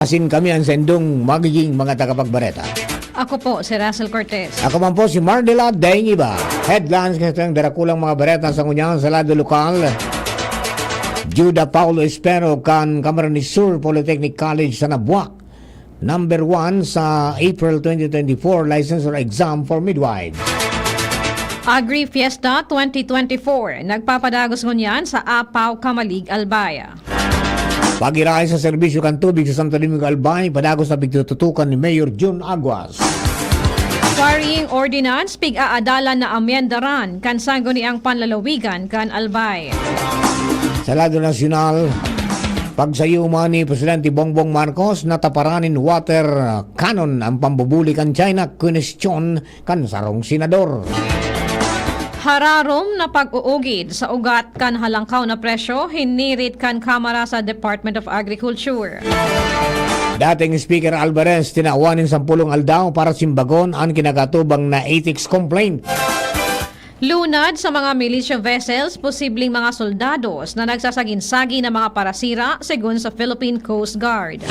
Asin kami ang sendong magiging mga tagapagbareta. Ako po, si Russell Cortez. Ako man po si Mardela Daingiba. Headlines ng darakulang mga bareta sa kunyangan sa lado lokal. Juda Paulo Espero kan Camarines Sur Polytechnic College sa Nabuak. Number 1 sa April 2024 licensure exam for midwives. Agri Fiesta 2024. Nagpapadagos ngunyan sa Apaw, Kamalig, Albaya. Pagirahay sa serbisyo kan tubig sa Santo Domingo Albay, padagos na pagtututukan ni Mayor June Aguas. Quarrying Ordinance, pig-aadala na amyendaran, kan sangguni ang panlalawigan kan Albay. Sa lado nasyonal, pagsayuma ni Presidente Bongbong Marcos na taparanin water cannon ang pambubuli kan China, question kan sarong senador. Hararom na pag-uugid sa ugat kan halangkaw na presyo, hinirit kan Kamara sa Department of Agriculture. Dating Speaker Alvarez tinawanin sa pulong aldaw para simbagon ang kinagatubang na ethics complaint. Lunad sa mga militia vessels, posibleng mga soldados na nagsasagin-sagi ng mga parasira segun sa Philippine Coast Guard.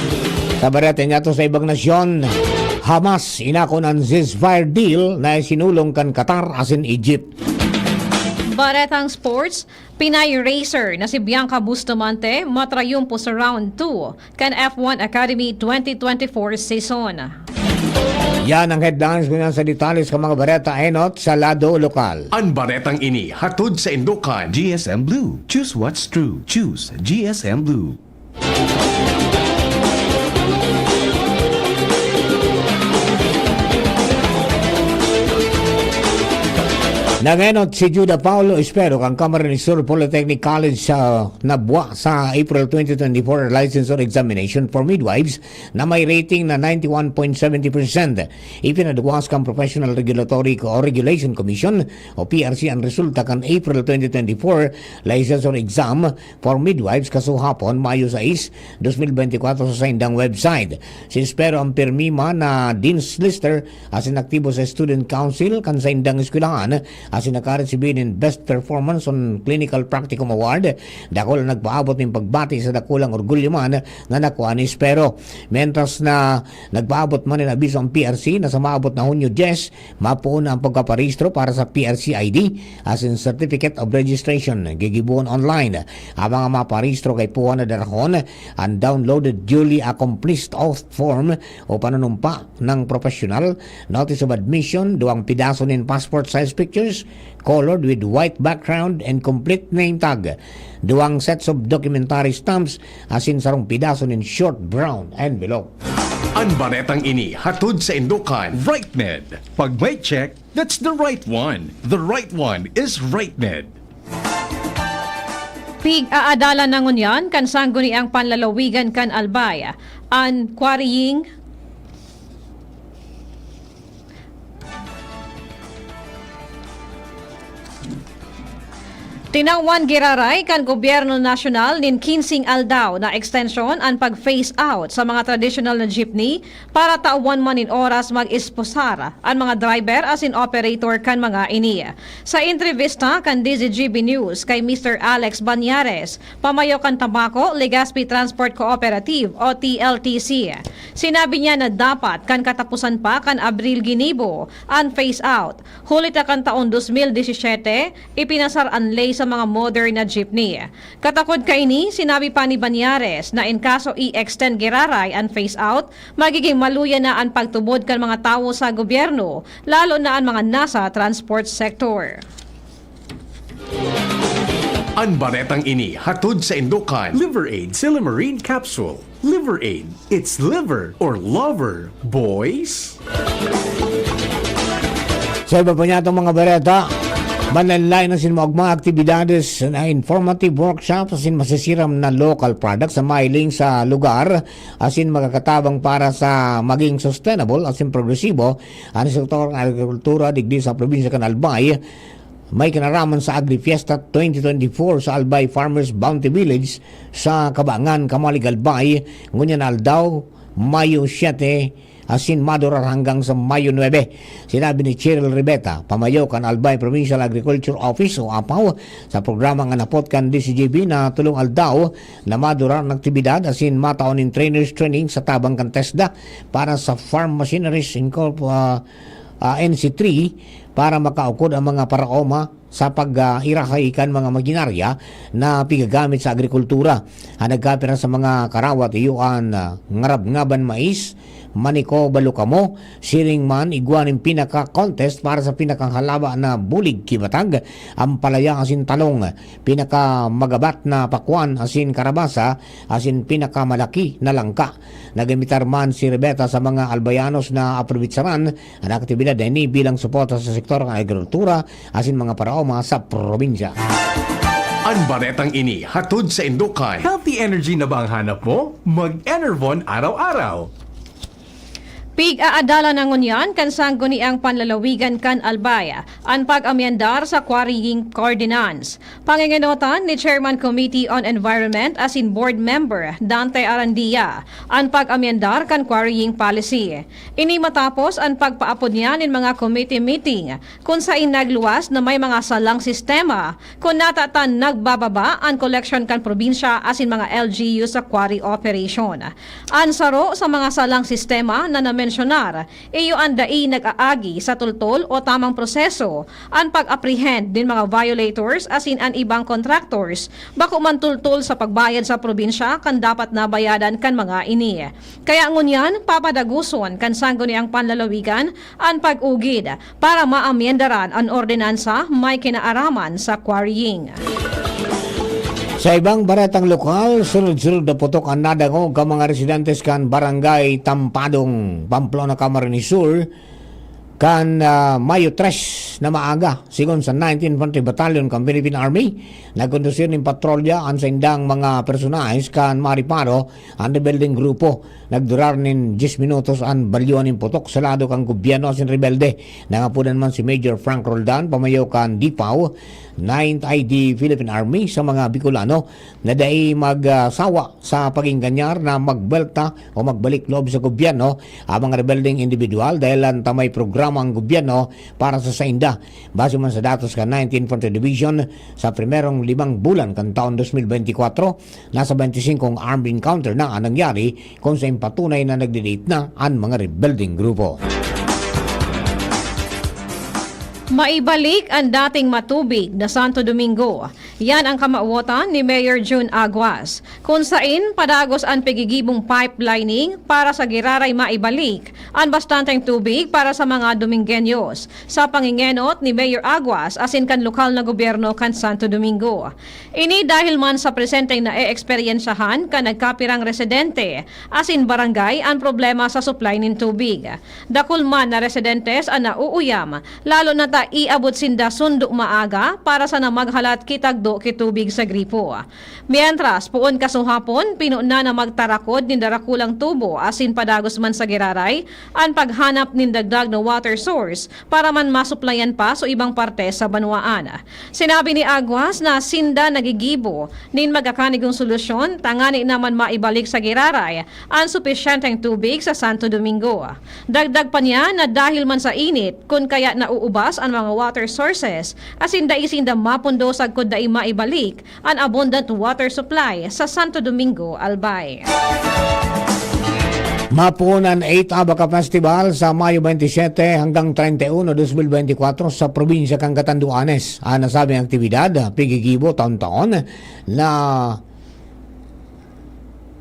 Sa barete niya to sa ibang nasyon, Hamas inakon ang ceasefire deal na sinulong kan Qatar asin Egypt. Baretang Sports, Pinay racer na si Bianca Bustamante matrayumpo sa round 2 kan F1 Academy 2024 season. Yan ang headlines ngayon sa detalles ng mga bareta enot sa lado lokal. Ang baretang ini hatod sa Indukan. GSM Blue. Choose what's true. Choose GSM Blue. Nangenot si Juda Paulo Espero kang Camarines Sur Polytechnic College sa Nabua sa April 2024 licensure examination for midwives na may rating na 91.70%. Ipinadawas kang Professional Regulatory o Regulation Commission o PRC ang resulta kan April 2024 licensure exam for midwives kasuhapon Mayo 6, 2024 sa saindang website. Si Espero ang permima na Dean's Lister asin aktibo sa Student Council kan saindang eskwelahan asin nakaresibin in Best Performance on Clinical Practicum Award. Dako lang nagpaabot ng pagbati sa dakulang orgulyo man na nakuha ni Espero. Mentras na nagpaabot man ng abiso ang PRC na sa maabot na Hunyo 10, mapuuna ang pagkaparehistro para sa PRC ID asin Certificate of Registration gigibuon online. Ang mga maparehistro kay puha na darahon ang downloaded duly accomplished oath form o panunumpa ng professional, notice of admission, duwang pidaso nin passport size pictures colored with white background and complete name tag, duwang sets of documentary stamps asin sarong pidaso nin short brown envelope. Ang baretang ini hatod sa Indukan. RightMed. Pag may check, that's the right one. The right one is RightMed. Pig-aadala na ngunyan kan sangguni ang panlalawigan kan Albaya. Ang quarrying Tinawan giraray kan gobyerno nasyonal nin 15 aldaw na extension ang pag-phase out sa mga traditional na jeepney para tauwan man in oras mag-isposara ang mga driver as in operator kan mga iniya. Sa entrevista kan DZGB News kay Mr. Alex Banyares, pamayo kan Tabako Legazpi Transport Cooperative o TLTC. Sinabi niya na dapat kan katapusan pa kan Abril Ginibo ang phase out. Hulit na kan taon 2017, ipinasar ang lay sa mga modern na jeepney. Katakod kaini, sinabi pa ni Banyares na in kaso i-extend giraray ang phase out, magiging maluya na ang pagtubod kan mga tao sa gobyerno, lalo na ang mga nasa transport sector. Ang baretang ini hatod sa Indukan. Liver Aid Silimarine Capsule. Liver Aid. It's liver or lover, boys. Sa iba pa niya itong mga bareta, manlalay na sin mga aktibidades na informative workshops asin masisiram na local products sa mailing sa lugar asin magkakatabang para sa maging sustainable asin progresibo ang sektor ng agrikultura digdi sa probinsya kan Albay. May kinaraman sa Agri Fiesta 2024 sa Albay Farmers Bounty Village sa Kabangan, Kamalig, Albay. Ngunyan aldaw, Mayo 7 asin madurar hanggang sa Mayo 9. Sinabi ni Cheryl Ribeta, pamayo kan Albay Provincial Agriculture Office o APAW sa programa nga napot kan DCGB na tulong aldaw na madurar ng aktibidad asin mataon in trainers training sa tabang kan TESDA para sa Farm Machineries NC3 para makaukod ang mga paraoma sa pag-irahay kan mga maginarya na pigagamit sa agrikultura. Nagkapira sa mga karawat iyuan ngarab-ngaban mais, maniko balukamo, siring man iguanin pinaka-contest para sa pinakahalaba na bulig kibatag, ang palaya asin talong, pinaka-magabat na pakwan asin karabasa, asin pinakamalaki na langka. Nagamitar man si Rebeta sa mga albayanos na aprobitsaran ang aktibidad na ini bilang suporta sa sektor ng agrikultura asin mga paraoma sa probinsya. Ang baretang ini hatod sa Indukan. Healthy energy na ba ang hanap mo? Mag-Enervon araw-araw. Pig-aadala ng unyan kan sangguni ang panlalawigan kan Albaya ang pag-amyandar sa quarrying ordinance. Pangingenotan ni Chairman Committee on Environment asin Board Member Dante Arandia ang pag-amyandar kan quarrying policy. Ini matapos ang pagpaapod niya ng mga committee meeting kung saan nagluwas na may mga salang sistema kung natatan nagbababa ang collection kan probinsya asin mga LGU sa quarry operation. Ansaro sa mga salang sistema na mensionar, iyo ang dai nag-aagi sa tultol o tamang proseso ang pag-apprehend din mga violators asin ang ibang contractors bako man tultol sa pagbayad sa probinsya kan dapat nabayadan kan mga ini. Kaya ngunyan papadaguson kan sangguni ang panlalawigan ang pag-ugid para maamyendaran ang ordinansa may kinaaraman sa quarrying. Sa ibang baretang lokal, sunod-sunod na putok ang nadangog ka mga residentes kan Barangay Tampadong, Pamplona, Camarines Sur, kan Mayo 3 na maaga, sigon sa 19th Infantry Battalion kan Philippine Army, nagkondusir ng patrolya ang sa indang mga personahes kan Mariparo, ang rebelding grupo. Nagdurar nin 10 minutos ang balyuan ng putok sa lado kang gobyerno asin rebelde. Nangapunan man si Major Frank Roldan, pamayo kan Dipaw, 9th ID Philippine Army sa mga Bicolano na dahil magsawa sa paginganyar na magbelta o magbalik loob sa gobyerno ang mga rebelding individual dahil ang tamay programa ang gobyerno para sa sainda. Base man sa datos ka 19th Infantry Division sa primerong 5 bulan kan taon 2024, nasa 25 armed encounter na ang nangyari kung sa patunay na nagdidate na ang mga rebelding grupo. Maibalik ang dating matubig na Santo Domingo. Yan ang kamauotan ni Mayor June Aguas. Kung saan padagos ang pagigibong pipelining para sa Giraray maibalik ang bastanteng tubig para sa mga Domingueños. Sa pangingenot ni Mayor Aguas asin kan lokal na gobyerno kan Santo Domingo. Ini dahil man sa presenteng na e-eksperyensyahan kan nagkapirang residente asin barangay ang problema sa supply ng tubig. Dakul man na residentes ang nauuyam lalo na iabot sinda sundo maaga para sa namaghalat kitagdo kitubig sa gripo. Mientras, puon kasuhapon, pinuna na magtarakod ni darakulang tubo asin padagos man sa Giraray ang paghanap nin dagdag na water source para man masuplayan pa sa ibang parte sa Banwaan. Sinabi ni Aguas na sinda nagigibo nin magakanigong solusyon tangani naman maibalik sa Giraray ang supisyenteng tubig sa Santo Domingo. Dagdag pa niya na dahil man sa init kung kaya nauubas ang mga water sources asin daisinda mapundo sa kung dai maibalik ang abundant water supply sa Santo Domingo, Albay. Mapunan 8 Abaca Festival sa Mayo 27 hanggang 31, 2024 sa probinsya kang Catanduanes. Ang nasabing aktibidad, pigigibo taon-taon na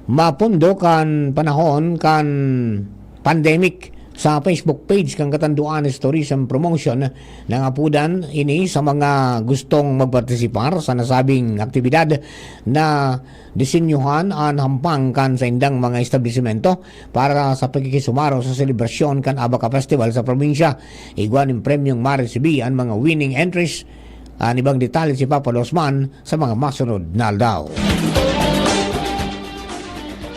mapundo kan panahon kan pandemic. Sa Facebook page kang Catanduanes Tourism Promotion ng apudan ini sa mga gustong magpartisipar sa nasabing aktibidad na disenyuhan ang hampang kan sa indang mga establishmento para sa pagkikisumaro sa selebrasyon kan Abaca Festival sa probinsya. Iguan ng premyong maresibi ang mga winning entries. Ibang detalye si Papa Losman sa mga masunod na aldaw.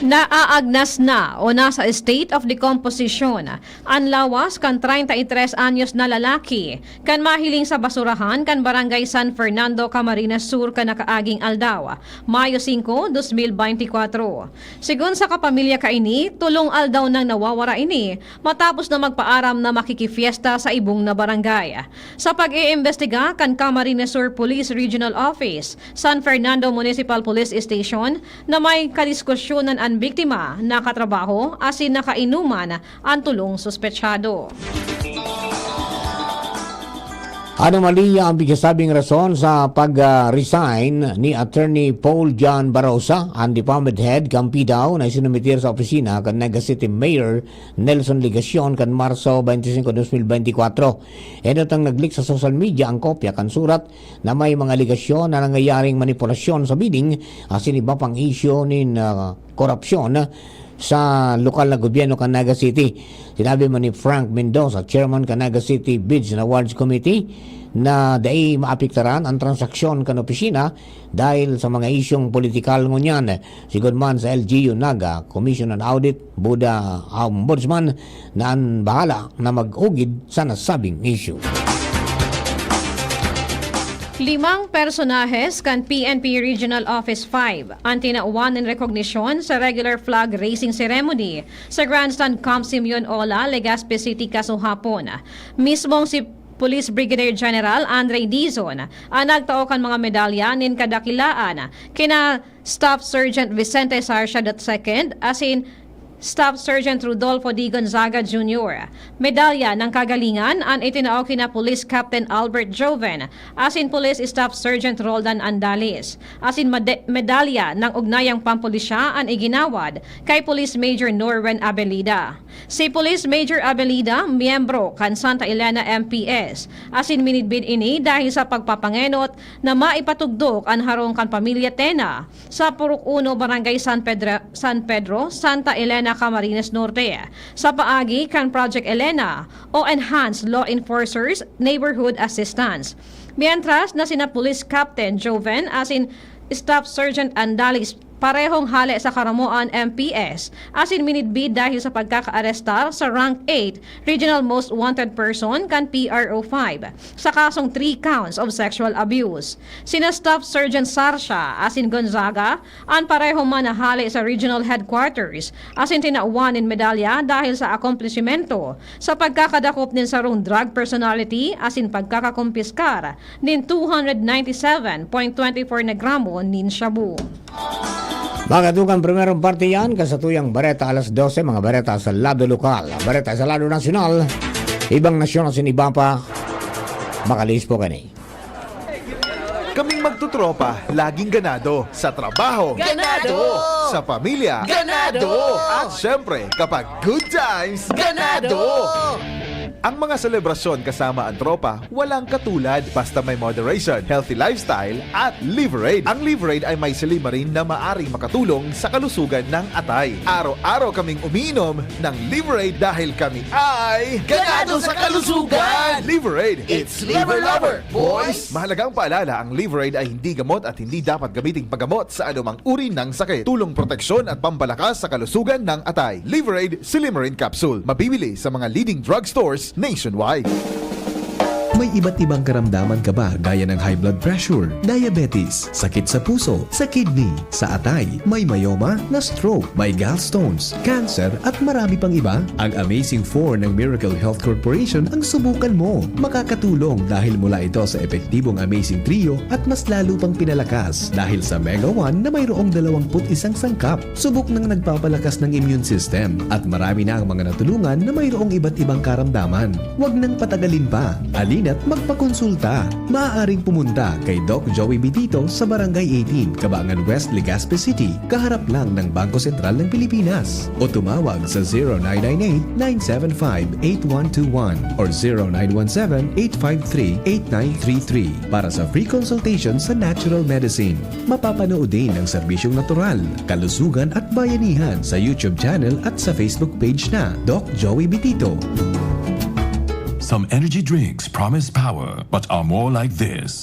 Naaagnas na o nasa state of decomposition ang lawas kan 33 anyos na lalaki kan mahiling sa basurahan kan barangay San Fernando, Camarines Sur kan nakaaging aldaw, Mayo 5, 2024. Sigun sa kapamilya kaini, tulong aldaw nang nawawara ini matapos na magpaaram na makikifiesta sa ibong na barangay. Sa pag-iimbestiga kan Camarines Sur Police Regional Office, San Fernando Municipal Police Station na may kadiskusyonan ang biktima, nakatrabaho, asin nakainuman ang tulong suspetsyado. Anomalia ang bigasabing rason sa pag-resign ni Attorney Paul John Barosa, ang Department Head Campidaw na isinumitir sa opisina kan Naga City Mayor Nelson Ligacion kan Marso 25, 2024. Ito tang naglik sa social media ang kopya kan surat na may mga aligasyon na nangyayaring manipulasyon sa bidding asin iba pang isyo ni korupsyon sa lokal na gobyerno kan Naga City. Sinabi mo ni Frank Mendoza, Chairman kan Naga City Bids and Awards Committee, na dahil maapektaran ang transaksyon kan opisina dahil sa mga isyong politikal ngunyan. Sigod man sa LGU Naga, Commission on Audit, Buda Ombudsman na ang bahala na mag-ugid sa nasabing issue. 5 personahes kan PNP Regional Office 5 ang tinauan ng recognition sa regular flag raising ceremony sa Grandstand Camp Simeon Ola, Legazpi City, kasuhapon. Mismong si Police Brigadier General Andre Dizon ang nagtao kan mga medalya nin kadakilaan kina Staff Sergeant Vicente Sarcia II asin Staff Sergeant Rodolfo D. Gonzaga Jr. Medalya ng kagalingan ang itinao kina Police Captain Albert Joven, asin Police Staff Sergeant Roldan Andales, asin medalya ng ugnayang pampulisya ang iginawad kay Police Major Norwen Abelida. Si Police Major Abelida, miyembro kan Santa Elena MPS, asin minidbid ini dahil sa pagpapangenot na maipatugdok ang harong kan Pamilya Tena sa Purok 1 Barangay San Pedro, Santa Elena, Camarines Norte sa paagi kan Project Elena o Enhanced Law Enforcers Neighborhood Assistance. Mientras na sina Police Captain Joven asin Staff Sergeant Andales parehong hali sa Karamuan MPS asin minidbid dahil sa pagkakaarestar sa Rank 8 Regional Most Wanted Person kan PRO 5 sa kasong 3 counts of sexual abuse. Sina Staff Sergeant Sarcia asin Gonzaga ang parehong manahali sa Regional Headquarters asin tinauan in medalya dahil sa akomplishmento sa pagkakadakop nin sarong drug personality asin pagkakakumpiskar nin 297.24 na gramo nin shabu. Magatukan primerong parte yan, kasatuyang Bareta alas 12, mga Bareta sa lado lokal, Bareta sa lado nasyonal, ibang nasyon na sinibapa, makalis po kani. Kaming magtutropa, laging ganado. Sa trabaho, Ganado! Sa pamilya, Ganado! At syempre, kapag good times, Ganado! Ang mga selebrasyon kasama ang tropa, walang katulad basta may moderation, healthy lifestyle at Liverade. Ang Liverade ay may silimarin na maaring makatulong sa kalusugan ng atay. Araw-araw kaming umiinom ng Liverade dahil kami ay Ganado sa kalusugan! Liverade, It's Liver Lover, boys! Mahalagang paalala, ang Liverade ay hindi gamot at hindi dapat gamiting paggamot sa anumang uri ng sakit. Tulong proteksyon at pambalakas sa kalusugan ng atay. Liverade Silimarin Capsule. Mabibili sa mga leading drugstores nationwide. May iba't ibang karamdaman ka ba gaya ng high blood pressure, diabetes, sakit sa puso, sa kidney, sa atay, may myoma, na stroke, may gallstones, cancer at marami pang iba? Ang Amazing 4 ng Miracle Health Corporation ang subukan mo. Makakatulong dahil mula ito sa epektibong Amazing Trio at mas lalo pang pinalakas dahil sa Mega 1 na mayroong 21 sangkap. Subok ng nagpapalakas ng immune system at marami na ang mga natulungan na mayroong iba't ibang karamdaman. Huwag nang patagalin pa. At magpakonsulta. Maaaring pumunta kay Doc Joey Bitito sa Barangay 18, Cabangan West, Legazpi City, kaharap lang ng Bangko Sentral ng Pilipinas. O tumawag sa 0998-975-8121 or 0917-853-8933 para sa free consultation sa natural medicine. Mapapanood din ang serbisyong natural, kalusugan at bayanihan sa YouTube channel at sa Facebook page na Doc Joey Bitito. Some energy drinks promise power, but are more like this.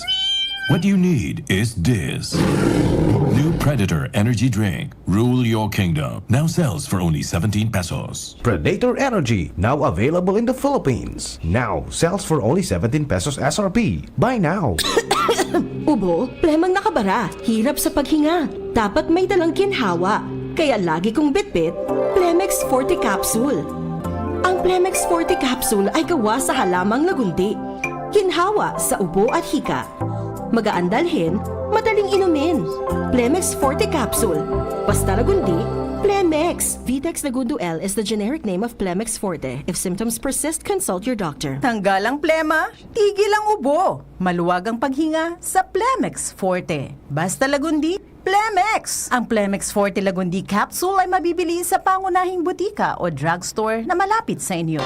What you need is this. New Predator Energy Drink. Rule your kingdom. Now sells for only 17 pesos. Predator Energy, now available in the Philippines. Now sells for only 17 pesos SRP. Buy now. Ubo, plemang nakabara, hirap sa paghinga. Dapat may dalang ginhawa. Kaya lagi kong bitbit, Plemex Forte Capsule. Ang Plemex Forte Capsule ay gawa sa halamang lagundi. Ginhawa sa ubo at hika. Magaan dalhin, madaling inumin. Plemex Forte Capsule. Basta lagundi, Plemex. Vitex Lagundo L is the generic name of Plemex Forte. If symptoms persist, consult your doctor. Tanggal ang plema, tigil ang ubo. Maluwag ang paghinga sa Plemex Forte. Basta lagundi, Plemex. Ang Plemex Forte Lagundi Capsule ay mabibili sa pangunahing butika o drugstore na malapit sa inyo.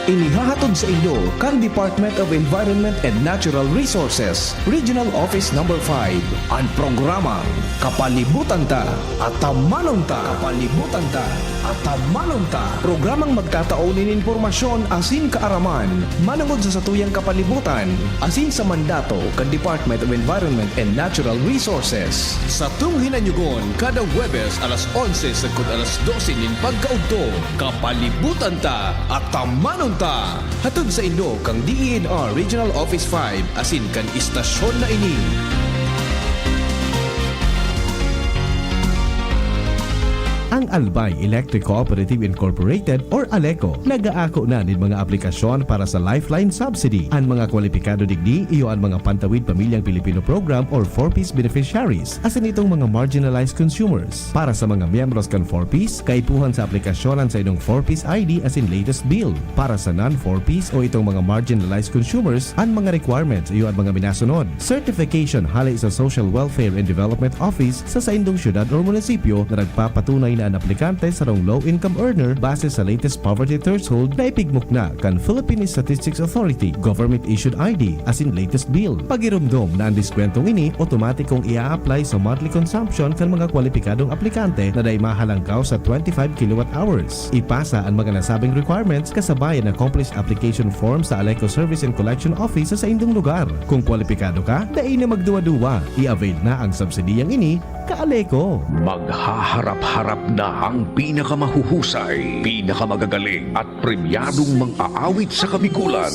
Inihahatod sa inyo kang Department of Environment and Natural Resources, Regional Office No. 5, ang programa Kapalibutan Ta at Tamanon Ta. Kapalibutan Ta at Tamanon Ta. Programang magtataunin informasyon asin kaaraman, manungod sa satuyang kapalibutan, asin sa mandato kang Department of Environment and Natural Resources. Sa tunghinanyugon, kada Huwebes alas 11 sagkod alas 12 nin pagkaudto, Kapalibutan Ta at Tamanon Ta. Hatod sa inyo kang DENR Regional Office 5 asin kan istasyon na ini. Ang Albay Electric Cooperative Incorporated or ALECO nagaako na nin mga aplikasyon para sa Lifeline Subsidy. Ang mga kwalipikado digdi iyo ang mga Pantawid Pamilyang Pilipino Program or 4Ps beneficiaries asin itong mga marginalized consumers. Para sa mga miyembros kan 4Ps, kaipuhan sa aplikasyonan sa inong 4Ps ID asin latest bill. Para sa non-4Ps o itong mga marginalized consumers, ang mga requirements iyo ang mga minasunod. Certification hali sa Social Welfare and Development Office sa indong syudad o munisipyo na nagpapatunay na ang aplikante sa rong low-income earner base sa latest poverty threshold na ipigmuk na kan Philippine Statistics Authority government-issued ID asin latest bill. Pagirumdom na ang diskwentong ini, automatikong ia-apply sa monthly consumption kan mga kwalipikadong aplikante na day mahalangkaw sa 25 kWh. Ipasa ang mga nasabing requirements kasabay ang accomplished application form sa ALECO Service and Collection Office sa indong lugar. Kung kwalipikado ka, dai na magduwa-duwa. I-avail na ang subsidiyang ini ka-ALECO. Maghaharap-harap na ang pinakamahuhusay, pinakamagagaling at premyadong mang-aawit sa kabikulan.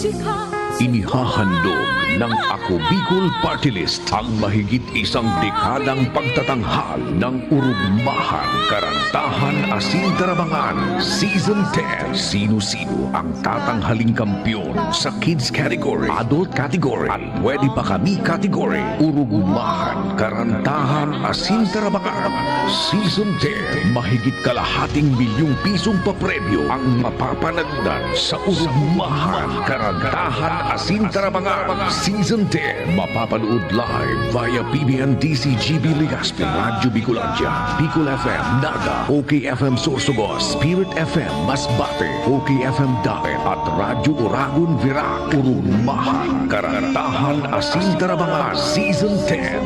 Inihahandog ng Ako Bicol Party List ang mahigit isang dekadang pagtatanghal ng urugmahan, karantahan, asin tarabangan. Season 10. Sino-sino ang tatanghaling kampyon sa kids category, adult category, at pwede pa kami category. Urugmahan, karantahan, asin tarabangan. Season 10. Mahigit kalahating milyong pisong papremyo ang mapapanagunan sa urugmahan, karantahan, asin tarabangan. Season 10. Mapapanood live via PBN-DCGB Legazpi, Radyo Bicolandia, Bicol FM, Naga, OKFM Sorsogon, Spirit FM, Masbate, OKFM Daet, at Radyo Oragon, Virac. Urugmahan, karantahan, asin tarabangan. Season 10.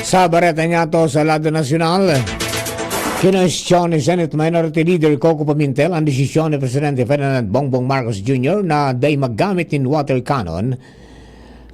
Sa bareta niya to sa lado nasyonal, kinwestiyon ni Senate Minority Leader Coco Pimentel ang desisyon ni Presidente Ferdinand Bongbong Marcos Jr. na day maggamit in water cannon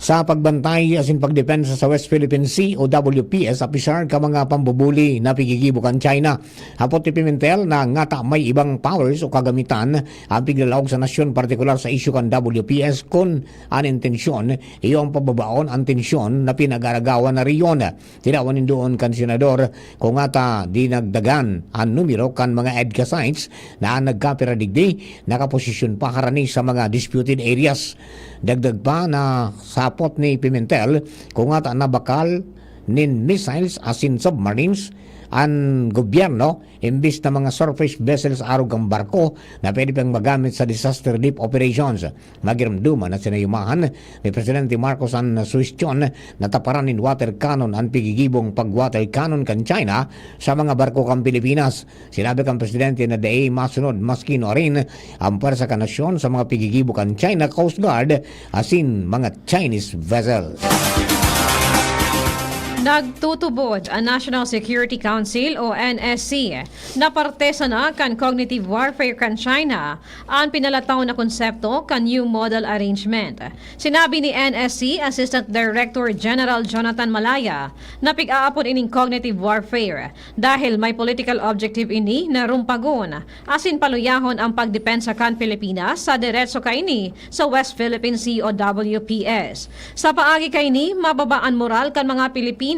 sa pagbantay asin pagdepensa sa West Philippine Sea o WPS apisar ka mga pambubuli na pigigibukan China. Hapot ni Pimentel na ngata may ibang powers o kagamitan ang piglalaog sa nasyon partikular sa isyu kan WPS kung ang intensyon iyo ang pababaon ang tensyon na pinag-aragawan na riyon. Tinawanin doon kan senador kung ngata dinagdagan ang numero kan mga EDCA sites na nagkapiradigdi nakaposisyon pa karani sa mga disputed areas. Dagdag pa na sapot ni Pimentel kung nga nabakal nin missiles asin submarines ang gobyerno imbis na mga surface vessels arog ang barko na pwede pang magamit sa disaster relief operations. Magiramduman na sinayumahan ni Presidente Marcos ang suwestyon na taparan in water cannon ang pigigibong pag-water cannon kan China sa mga barko kan Pilipinas. Sinabi kan Presidente na daay masunod maskino rin ang pwersa kan nasyon sa mga pigigibo kan China Coast Guard asin mga Chinese vessels. Nagtutubod ang National Security Council o NSC na partesa na kan cognitive warfare kan China ang pinalataw na konsepto kan New Model Arrangement. Sinabi ni NSC Assistant Director General Jonathan Malaya na pig-aapon ining cognitive warfare dahil may political objective ini na rumpagon asin paluyahon ang pagdepensa kan Pilipinas sa diretso kaini sa West Philippine Sea o WPS. Sa paagi kaini mababaan moral kan mga Pilipino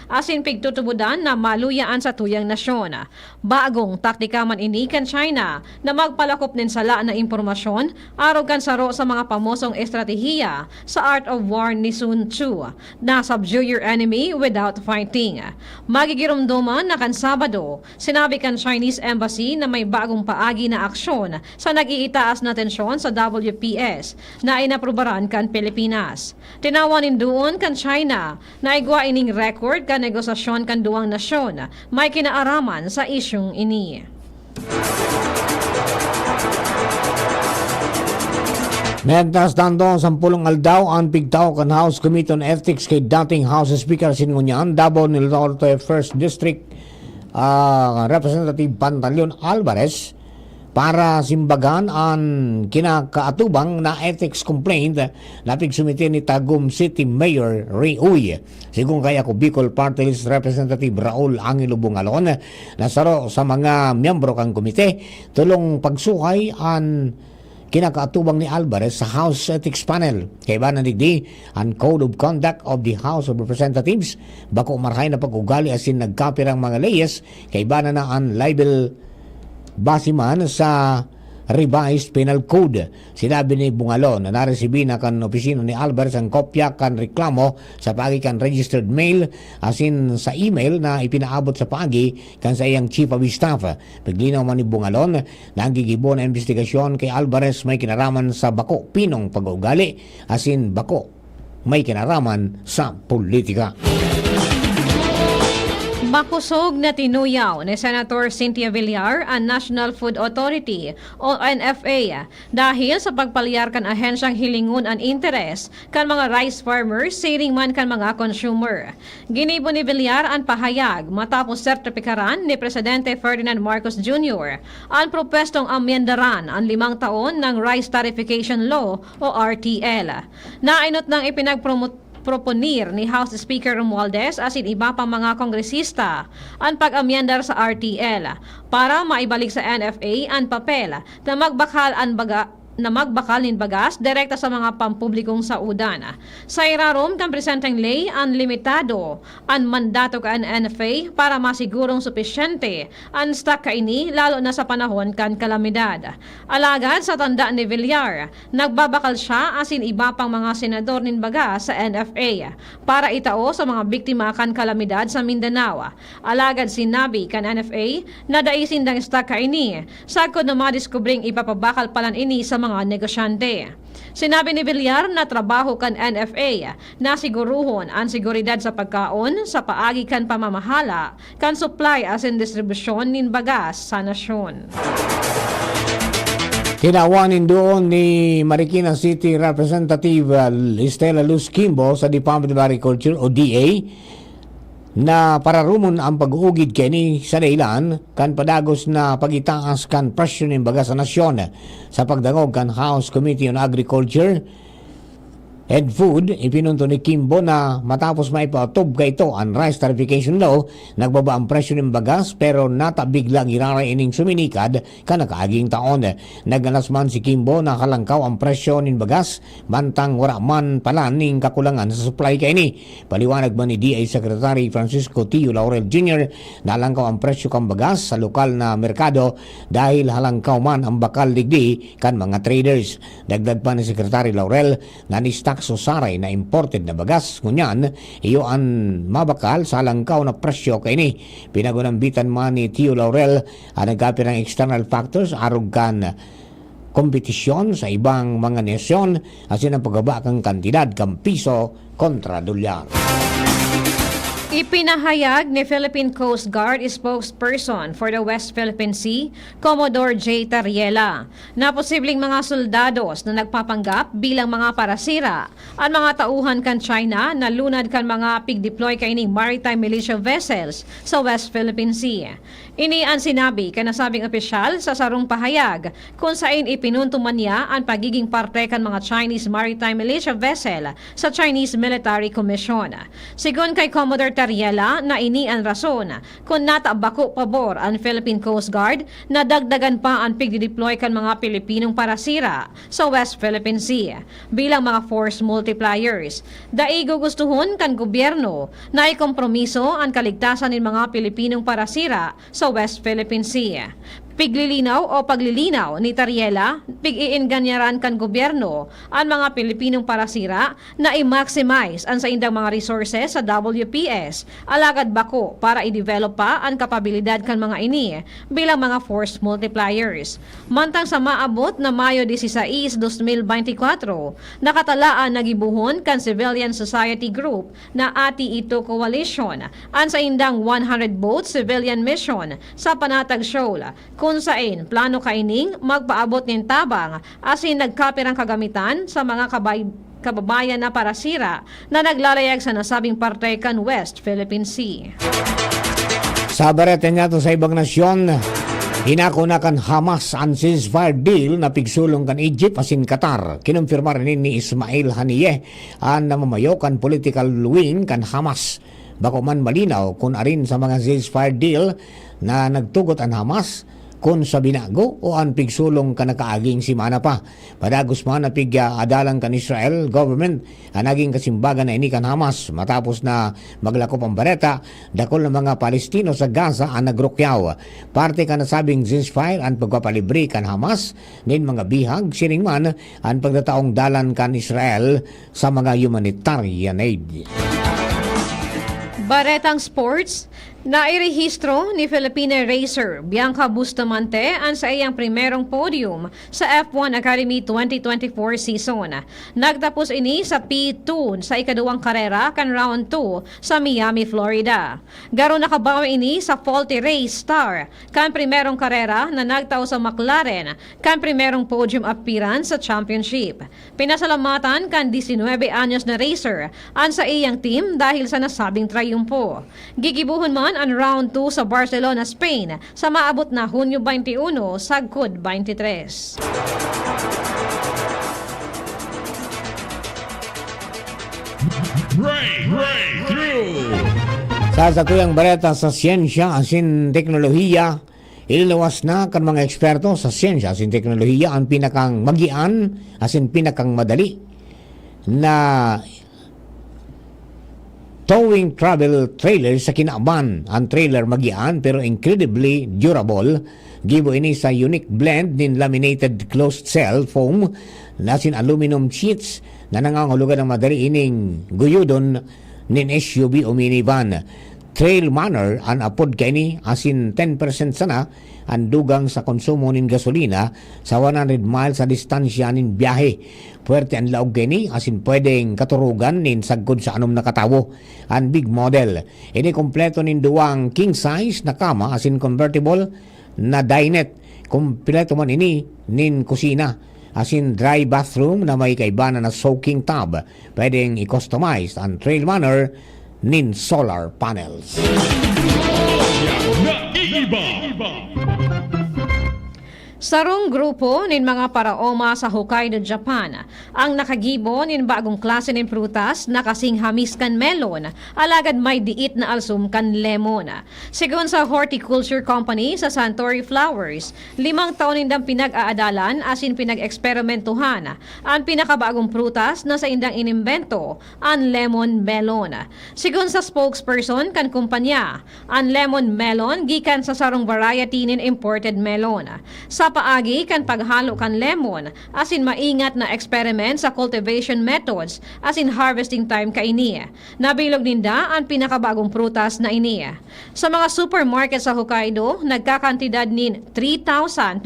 asin pigtutubudan na maluyaan sa tuyang nasyon. Bagong taktika man ini kan China na magpalakop nin sala na impormasyon araw kan saro sa mga pamosong estratehiya sa Art of War ni Sun Tzu na subdue your enemy without fighting. Magigirumduman na kan Sabado, sinabi kan Chinese Embassy na may bagong paagi na aksyon sa nag-iitaas na tensyon sa WPS na inaprubaran kan Pilipinas. Tinawanin doon kan China na igwa ining record kan negosasyon kan duwang nasyon may kinaaraman sa isyong ini. Mentas dando sa pulong aldaw ang pigtaw kan House Committee on Ethics kay dating House Speaker Sinunyan, Davao del Norte 1st District Representative Pantaleon Alvarez para simbagan ang kinakaatubang na ethics complaint na pigsumite ni Tagum City Mayor Ray Uy. Sigung kaya ko Bicol Party List Representative Raul Angelo Bungalon na saro sa mga miyembro kang komite tulong pagsuhay ang kinakaatubang ni Alvarez sa House Ethics Panel. Kaya ba nandigdi ang Code of Conduct of the House of Representatives bako marhay na pag-ugali asin nagkapirang mga leyes kaya ba na ang libel basiman sa revised penal code. Sinabi ni Bungalon na naresibi na kan opisina ni Alvarez ang kopya kan reklamo sa pagi kan registered mail asin sa email na ipinaabot sa pagi kan sa iyang chief of staff. Paglinaw man ni Bungalon na ang gigibo na investigasyon kay Alvarez may kinaraman sa bako pinong pag-ugali asin bako may kinaraman sa politika. Makusog na tinuyaw ni Senator Cynthia Villar ang National Food Authority o NFA dahil sa pagpalyar kan ahensyang hilingon ang interes kan mga rice farmers siring man kan mga consumer. Ginibo ni Villar ang pahayag matapos sertipikaran ni Presidente Ferdinand Marcos Jr. ang propestong amyendaran ang 5 taon ng Rice Tarification Law o RTL. Nainot ng proponer ni House Speaker Romualdez asin iba pang mga kongresista ang pag-amyendar sa RTL para maibalik sa NFA ang papel na magbakal nin bagas direkta sa mga pampublikong saudan. Sa irarom kan presenteng ley ang limitado ang mandato kan NFA para masigurong supisyente ang stock kaini lalo na sa panahon kan kalamidad. Alagad sa tanda ni Villar, nagbabakal siya asin iba pang mga senador nin bagas sa NFA para itao sa mga biktima kan kalamidad sa Mindanao. Alagad sinabi kan NFA na daisin dang stock kaini sagkod na madiskubring ipapabakal palan ini sa mga negosyante. Sinabi ni Villar na trabaho kan NFA na siguruhon ang seguridad sa pagkaon sa paagi kan pamamahala kan supply as in distribusyon nin bagas sa nasyon. Kinawanin doon ni Marikina City Representative Estela Luz Kimbo sa Department of Agriculture o DA na pararumon ang pag-uugid kini sa dailan kan padagos na pagitaas kan presyo ng baga sa nasyon sa pagdangog kan House Committee on Agriculture and Food. Ipinunto ni Kimbo na matapos maipatob ka ito ang Rice Tarification Law, nagbaba ang presyo ng bagas pero natabiglang iraray ining suminikad kanakaaging taon. Naganas man si Kimbo na kalangkaw ang presyo ng bagas bantang wala man pala ning kakulangan sa supply kaini. Paliwanag man ni DA Secretary Francisco Tio Laurel Jr. na halangkaw ang presyo kang bagas sa lokal na merkado dahil halangkaw man ang bakal digdi kan mga traders. Dagdag pa ni Secretary Laurel na ni-stock so saray na imported na bagas ngunyan iyo ang mabakal sa langkaw na presyo kaini. Pinagunambitan man ni Tio Laurel ang nagkapit ng external factors arugan kompetisyon sa ibang mga nasyon asin ang pagbaba kang kantidad kang piso kontra dolyar. Ipinahayag ni Philippine Coast Guard spokesperson for the West Philippine Sea, Commodore J. Tariela, na posibleng mga soldados na nagpapanggap bilang mga parasira ang mga tauhan kan China na lunad kan mga pig-deploy kaining maritime militia vessels sa West Philippine Sea. Ini ang sinabi kanasabing opisyal sa sarong pahayag kung saan ipinuntuman niya ang pagiging parte kan mga Chinese maritime militia vessel sa Chinese Military Commission. Sigon kay Commodore Tariela na ini ang rason kung natabako pabor ang Philippine Coast Guard na dagdagan pa ang pigdideploy kan mga Pilipinong parasira sa West Philippine Sea bilang mga force multipliers. Daigo gustuhon kan gobyerno na ikompromiso ang kaligtasan ng mga Pilipinong parasira sa West Philippine Sea. Piglilinaw o paglilinaw ni Tariela, pig-iinganyaran kan gobyerno ang mga Pilipinong parasira na i-maximize ang sa indang mga resources sa WPS, alagad bako para i-develop pa ang kapabilidad kan mga ini bilang mga force multipliers. Mantang sa maabot na Mayo 16, 2024, nakatalaan nagibuhon kan Civilian Society Group na Ati Ito Coalition ang sa indang 100-boat civilian mission sa Panatag Shoal, kung saan plano kaining magpaabot ng tabang asin nagkapirang kagamitan sa mga kababayan na parasira na naglalayag sa nasabing parte kan West Philippine Sea. Sa barete nga to sa ibang nasyon, hinako na kan Hamas ang ceasefire deal na pigsulong kan Egypt asin Qatar. Kinumpirma rin ni Ismail Haniyeh ang namamayo kan political wing kan Hamas. Bako man malinaw kung arin sa mga ceasefire deal na nagtugot ang Hamas kung sa binago o ang pigsulong ka nakaaging simana pa. Padagos man na adalang kan Israel government ang naging kasimbagan na ini kan Hamas matapos na maglakop ang bareta, dakol ng mga Palestino sa Gaza ang nagrukyaw. Parte ka nasabing ceasefire ang pagpapalibre kan Hamas nin mga bihag sining man ang pagdataong dalan kan Israel sa mga humanitarian aid. Baretang Sports, nairehistro ni Filipina racer Bianca Bustamante ang sa iyang primerong podium sa F1 Academy 2024 season. Nagtapos ini sa P2 sa ikaduwang karera kan round 2 sa Miami, Florida. Garo nakabawi ini sa faulty race star kan primerong karera na nagtao sa McLaren kan primerong podium appearance sa championship. Pinasalamatan kan 19 anyos na racer ang sa iyang team dahil sa nasabing triumpo. Gigibuhon man ang round 2 sa Barcelona, Spain sa maabot na Hunyo 21 sagkod 23. Sa satuyang bareta sa siyensya asin teknolohiya, ililawas na kan mga eksperto sa siyensya asin teknolohiya ang pinakang magian asin pinakang madali na towing travel trailer sa kinaaban. Ang trailer magian pero incredibly durable. Gibo ini sa unique blend nin laminated closed cell foam nasin aluminum sheets na nangangahulugan ng madali ining guyudon nin SUV o minivan. Trail manner an apod kini asin 10% sana ang dugang sa konsumo nin gasolina sa 100 miles sa distansya nin biyahe. Puwerte ang laog kini asin pwedeng katurugan nin sagkod sa anom na katawo. Ang big model ini kompleto nin duwang king size na kama asin convertible na dinette. Kompleto man ini nin kusina asin dry bathroom na may kaibana na soaking tub. Pwedeng i-customize ang trail manner nin solar panels. Sarong grupo nin mga paraoma sa Hokkaido, Japan ang nakagibo nin bagong klase nin prutas na kasing hamis kan melon, alagad may diit na alsum kan lemon. Sigon sa Horticulture Company sa Santori Flowers, 5 taon nindang pinag-aadalan asin pinag-eksperimentuhan ang pinakabagong prutas na sa indang inimbento, ang lemon melon. Sigon sa spokesperson kan kumpanya, ang lemon melon gikan sa sarong variety nin imported melon. Sa Nakapaagi kan paghalo kan lemon, asin maingat na experiment sa cultivation methods, asin harvesting time kaini. Nabilog ninda ang pinakabagong prutas na ini. Sa mga supermarket sa Hokkaido, nagkakantidad nin 3,218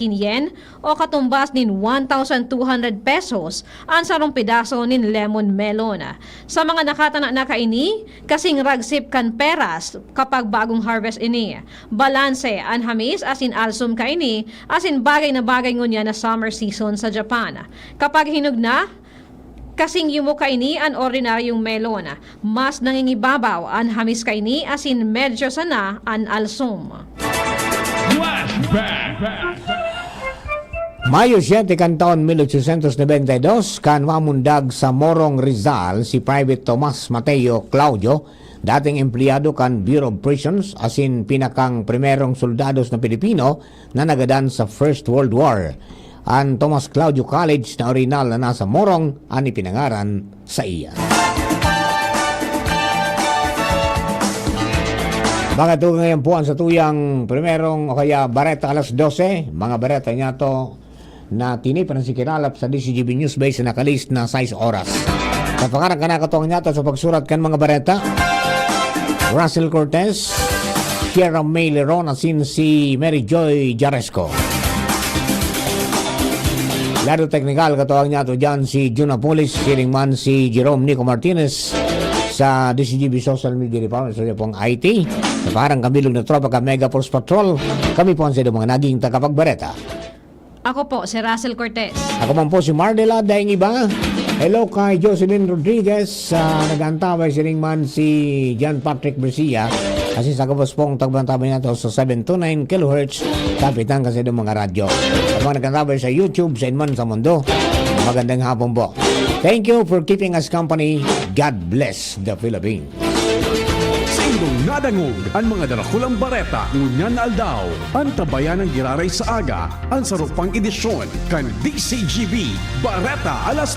yen o katumbas nin 1,200 pesos ang sarong pedaso nin lemon melon. Sa mga nakatana na kaini, kasing ragsip kan peras kapag bagong harvest ini. Balanse an hamis asin alsum kaini, asin bagay na bagay ngunya na summer season sa Japan. Kapag hinog na, kasing yumo kaini an ordinaryong melon. Mas nangingibabaw an hamis kaini asin medyo sana an alsum. Mayo 7 kan taon 1892 kan mamundag sa Morong Rizal si Private Tomas Mateo Claudio, dating empleyado kan Bureau of Prisons, asin pinakang primerong soldados na Pilipino na nagadan sa First World War. Ang Tomas Claudio College na orinal na nasa Morong ang ipinangaran sa iya. Mga tugang ngayon po ang sa tuyang primerong o kaya bareta alas 12. Mga bareta niya to na tinipan si Kinalap sa DCGB News Base na nakalist na 6 oras. Kapakaran ka nakatuang niya to sa pagsurat kan mga bareta. Russell Cortez, Sierra May Leron, asin si Mary Joy Jaresco. Lado technical, katuwang niya to dyan si Junapolis, siring man si Jerome Nico Martinez sa DCGB Social Media Department, sa pong IT. Sa parang kambilog na tropa ka Mega Force Patrol, kami po ang sa mga naging tagapagbareta. Ako po, si Russell Cortez. Ako man po si Mardela Daing Iba. Hello kay Jocelyn Rodriguez. Nag-antabay siring man si John Patrick Bercia. Kasi sa kapos pong tagbantabay nato sa 729 kHz. Kapitan kasi ng mga radyo. Sa mga nag-antabay sa YouTube, sa inman sa mundo. Magandang hapon po. Thank you for keeping us company. God bless the Philippines. Sindong nadangog ang mga darakulang bareta ngunyan aldaw. Ang tabayan ng giraray sa aga, ang sarupang edisyon kan DCGB Bareta alas